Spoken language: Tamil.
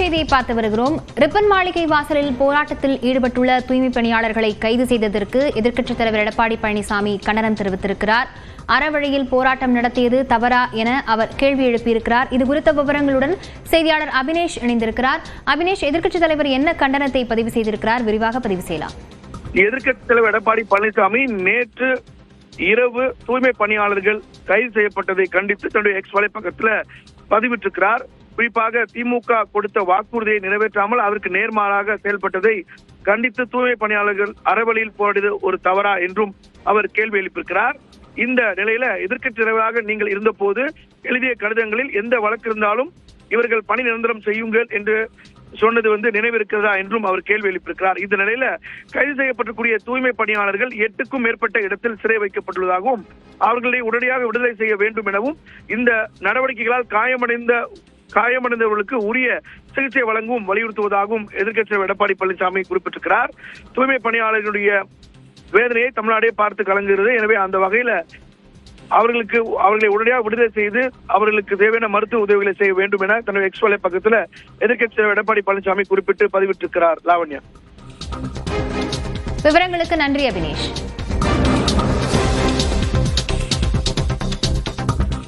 செய்தியை பார்த்து வருகிறோம். ரிப்பன் மாளிகை வாசலில் போராட்டத்தில் ஈடுபட்டுள்ள தூய்மை பணியாளர்களை கைது செய்ததற்கு எதிர்க்கட்சித் தலைவர் எடப்பாடி பழனிசாமி கண்டனம் தெரிவித்திருக்கிறார். அறவழியில் போராட்டம் நடத்தியது தவறா என அவர் கேள்வி எழுப்பியிருக்கிறார். இது குறித்த விவரங்களுடன் செய்தியாளர் அபினேஷ் இணைந்திருக்கிறார். அபினேஷ், எதிர்க்கட்சித் தலைவர் என்ன கண்டனத்தை பதிவு செய்திருக்கிறார்? விரிவாக பதிவு செய்யலாம். எதிர்க்கட்சித் தலைவர் எடப்பாடி பழனிசாமி நேற்று இரவு தூய்மை பணியாளர்கள் கைது செய்யப்பட்டதை கண்டித்து தன்னுடைய எக்ஸ் வலைப்பக்கத்தில் பதிவிட்டிருக்கிறார். குறிப்பாக திமுக கொடுத்த வாக்குறுதியை நிறைவேற்றாமல் அதற்கு நேர்மாறாக செயல்பட்டதை கண்டித்து தூய்மை பணியாளர்கள் அறவழியில் போராடியது ஒரு தவறா என்றும் அவர் கேள்வி எழுப்பியிருக்கிறார். இந்த நிலையில எதிர்க்கட்சி தலைவராக நீங்கள் இருந்த போது எழுதிய கடிதங்களில் எந்த வழக்கு இருந்தாலும் இவர்கள் பணி நிரந்தரம் செய்யுங்கள் என்று சொன்னது நினைவிருக்கிறதா என்றும் அவர் கேள்வி எழுப்பியிருக்கிறார். இந்த நிலையில கைது செய்யப்பட்டிருக்கூடிய தூய்மை பணியாளர்கள் 8க்கும் மேற்பட்ட இடத்தில் சிறை வைக்கப்பட்டுள்ளதாகவும் அவர்களை உடனடியாக விடுதலை செய்ய வேண்டும் எனவும் இந்த நடவடிக்கைகளால் காயமடைந்தவர்களுக்கு உரிய சிகிச்சை வழங்கவும் வலியுறுத்துவதாகவும் எதிர்க்கட்சி எடப்பாடி பழனிசாமி குறிப்பிட்டிருக்கிறார். தூய்மை பணியாளர்களுடைய வேதனையை தமிழ்நாடே பார்த்து கலங்குகிறது. எனவே அந்த வகையில அவர்களை உடனடியாக விடுதலை செய்து அவர்களுக்கு தேவையான மருத்துவ உதவிகளை செய்ய வேண்டும் என தன்னுடைய எக்ஸ் வலை பக்கத்தில் எதிர்க்கட்சி எடப்பாடி பழனிசாமி குறிப்பிட்டு பதிவிட்டிருக்கிறார். லாவண்யா, விவரங்களுக்கு நன்றி அபினேஷ்.